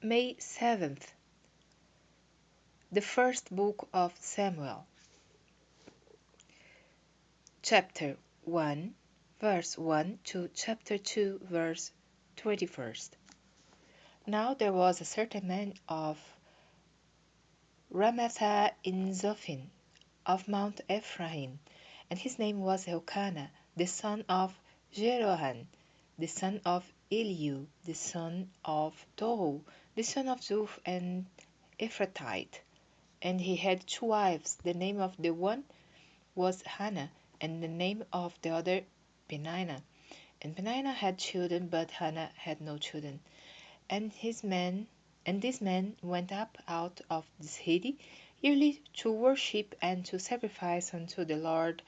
May 7th, the first book of Samuel, chapter 1, verse 1 to chapter 2, verse 21st. Now there was a certain man of Ramatha in Zophim, of Mount Ephraim, and his name was Elkanah, the son of Jeroham, the son of Eliu, the son of Tohu, the son of Zuph, and Ephrathite. And he had two wives. The name of the one was Hannah, and the name of the other Peninnah. And Peninnah had children, but Hannah had no children. And this man went up out of the city yearly to worship and to sacrifice unto the Lord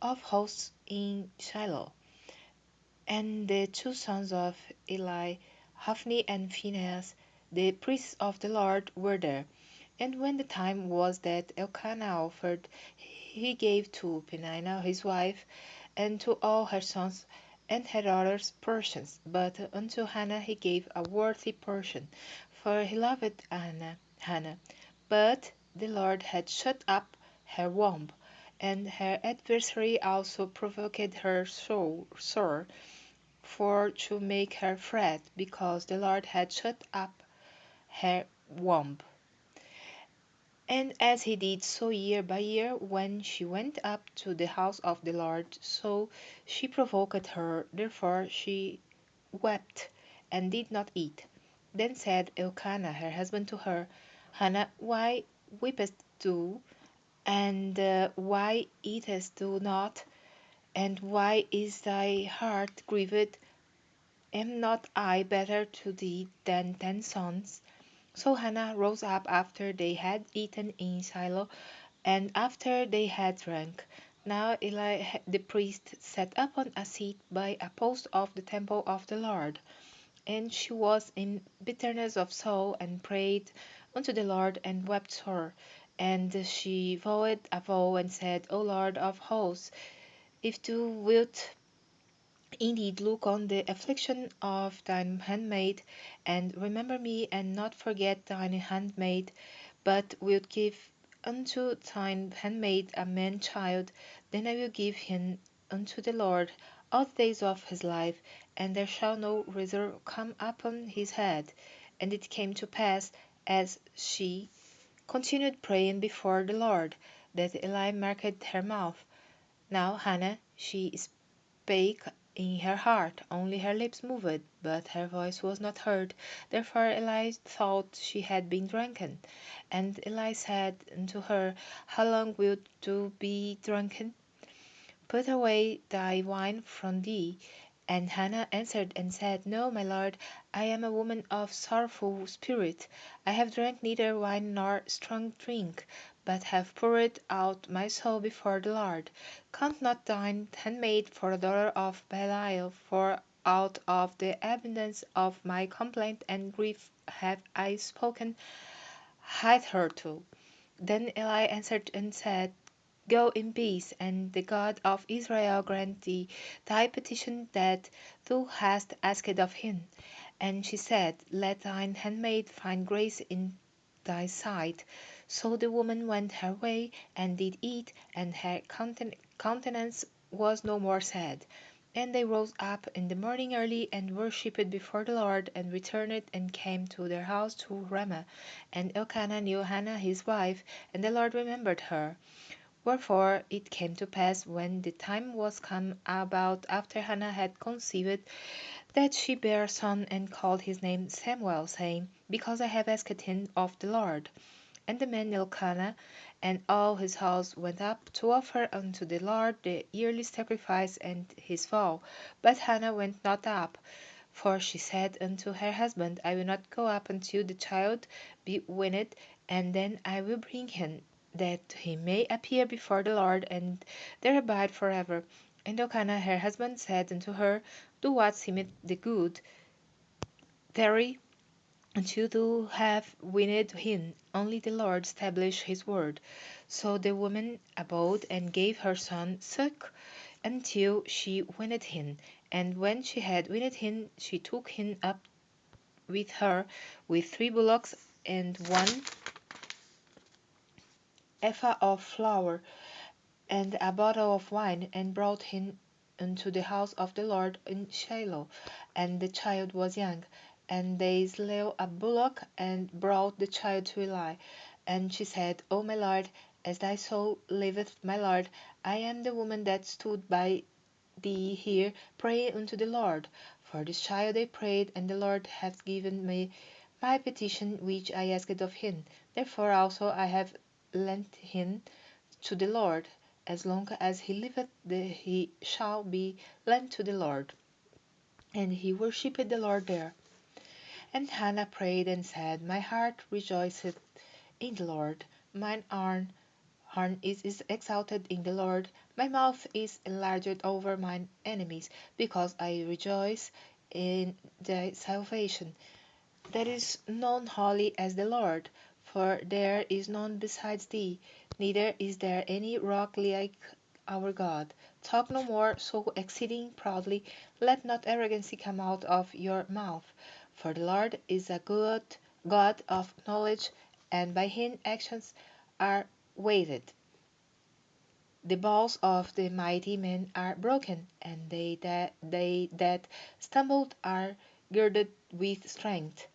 of hosts in Shiloh. And the two sons of Eli, Hophni and Phinehas, the priests of the Lord, were there. And when the time was that Elkanah offered, he gave to Peninnah his wife, and to all her sons and her daughters portions. But unto Hannah he gave a worthy portion, for he loved Hannah. But the Lord had shut up her womb, and her adversary also provoked her sore, for to make her fret, because the Lord had shut up her womb. And as he did so year by year, when she went up to the house of the Lord, so she provoked her. Therefore she wept, and did not eat. Then said Elkanah her husband to her, Hannah, why weepest thou, and why eatest thou not? And why is thy heart grieved? Am not I better to thee than 10 sons? So Hannah rose up after they had eaten in Shiloh, and after they had drank. Now Eli the priest sat upon a seat by a post of the temple of the Lord. And she was in bitterness of soul, and prayed unto the Lord, and wept sore. And she vowed a vow, and said, O Lord of hosts, if thou wilt indeed look on the affliction of thine handmaid, and remember me, and not forget thine handmaid, but wilt give unto thine handmaid a man child, then I will give him unto the Lord all the days of his life, and there shall no razor come upon his head. And it came to pass, as she continued praying before the Lord, that Eli marked her mouth. Now Hannah, she spake in her heart, only her lips moved, but her voice was not heard. Therefore Eli thought she had been drunken. And Eli said unto her, How long wilt thou be drunken? Put away thy wine from thee. And Hannah answered and said, No, my lord, I am a woman of sorrowful spirit. I have drank neither wine nor strong drink, but have poured out my soul before the Lord. Count not thine handmaid for a daughter of Belial, for out of the abundance of my complaint and grief have I spoken hitherto. Then Eli answered and said, Go in peace, and the God of Israel grant thee thy petition that thou hast asked of him. And she said, Let thine handmaid find grace in thy sight. So the woman went her way, and did eat, and her countenance was no more sad. And they rose up in the morning early, and worshipped before the Lord, and returned and came to their house to Ramah. And Elkanah knew Hannah his wife, and the Lord remembered her. Wherefore it came to pass, when the time was come about after Hannah had conceived, that she bare a son, and called his name Samuel, saying, Because I have asked him of the Lord. And the man Elkanah and all his house went up to offer unto the Lord the yearly sacrifice and his vow. But Hannah went not up, for she said unto her husband, I will not go up until the child be weaned, and then I will bring him, that he may appear before the Lord, and there abide forever. And Elkanah her husband said unto her, Do what seemeth thee good, tarry until thou have weaned him. Only the Lord establish his word. So the woman abode, and gave her son suck until she weaned him. And when she had weaned him, she took him up with her with 3 bullocks and 1 ephah of flour and a bottle of wine, and brought him into the house of the Lord in Shiloh. And the child was young. And they slew a bullock, and brought the child to Eli. And she said, O my lord, as thy soul liveth, my lord, I am the woman that stood by thee here praying unto the Lord. For this child I prayed, and the Lord hath given me my petition which I asked of him. Therefore also I have lent him to the Lord. As long as he liveth, he shall be lent to the Lord. And he worshipped the Lord there. And Hannah prayed and said, My heart rejoiceth in the Lord, mine horn is exalted in the Lord, my mouth is enlarged over mine enemies, because I rejoice in thy salvation. There is none holy as the Lord, for there is none besides thee, neither is there any rock like our God. Talk no more so exceeding proudly, let not arrogancy come out of your mouth. For the Lord is a good God of knowledge, and by him actions are weighed. The bows of the mighty men are broken, and they that stumbled are girded with strength.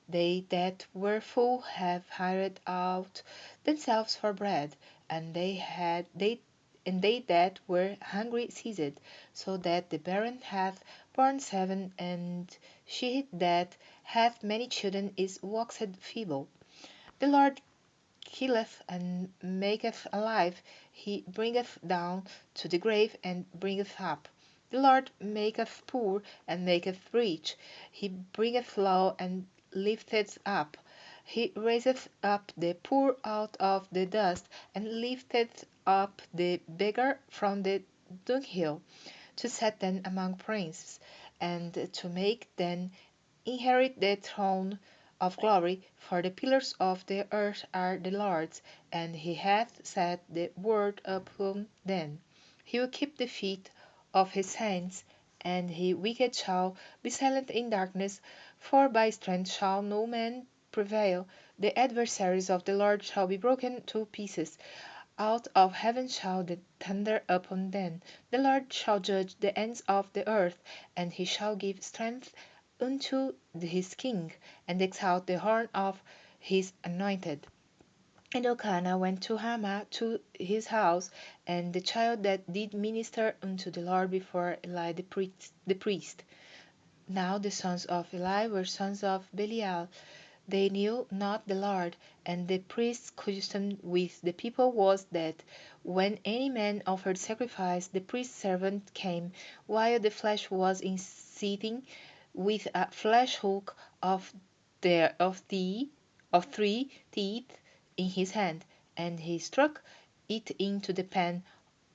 They that were full have hired out themselves for bread, and they that were hungry ceased, so that the barren hath borne 7, and she that hath many children is waxed feeble. The Lord killeth and maketh alive, he bringeth down to the grave and bringeth up. The Lord maketh poor and maketh rich, he bringeth low and lifteth up. He raiseth up the poor out of the dust, and lifteth up the beggar from the dunghill, to set them among princes, and to make them inherit the throne of glory, for the pillars of the earth are the Lord's, and he hath set the word upon them. He will keep the feet of his saints, and his wicked shall be silent in darkness, for by strength shall no man prevail. The adversaries of the Lord shall be broken to pieces. Out of heaven shall the thunder upon them. The Lord shall judge the ends of the earth, and he shall give strength unto his king, and exalt the horn of his anointed. And Elkanah went to Ramah to his house, and the child that did minister unto the Lord before Eli the priest. Now the sons of Eli were sons of Belial. They knew not the Lord, and the priest's custom with the people was that when any man offered sacrifice, the priest's servant came while the flesh was in seething, with a flesh hook of 3 teeth in his hand, and he struck it into the pan,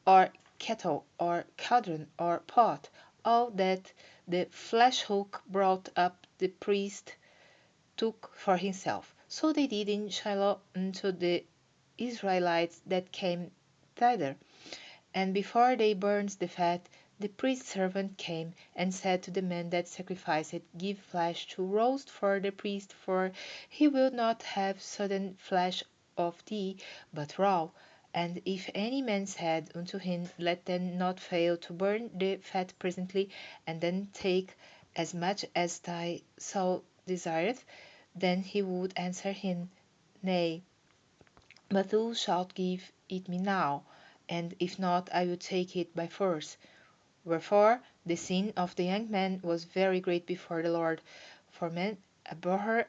or kettle, or cauldron, or pot, all that the flesh hook brought up the priest took for himself. So they did in Shiloh unto the Israelites that came thither. And before they burned the fat, the priest's servant came and said to the man that sacrificed, Give flesh to roast for the priest, for he will not have sodden flesh of thee, but raw. And if any man said unto him, Let them not fail to burn the fat presently, and then take as much as thy soul desireth, then he would answer him, Nay, but thou shalt give it me now, and if not, I will take it by force. Wherefore the sin of the young man was very great before the Lord, for men abhorred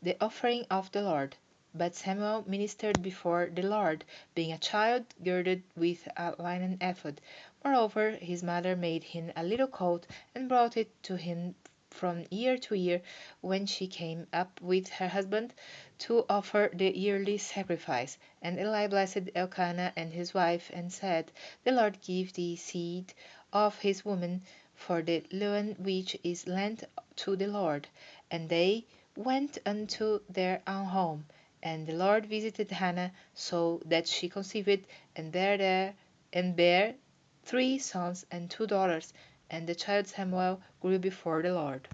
the offering of the Lord. But Samuel ministered before the Lord, being a child girded with a linen ephod. Moreover, his mother made him a little coat, and brought it to him from year to year, when she came up with her husband to offer the yearly sacrifice. And Eli blessed Elkanah and his wife, and said, The Lord give thee seed of his woman for the loan which is lent to the Lord. And they went unto their own home. And the Lord visited Hannah, so that she conceived, and bare 3 sons and 2 daughters. And the child Samuel grew before the Lord.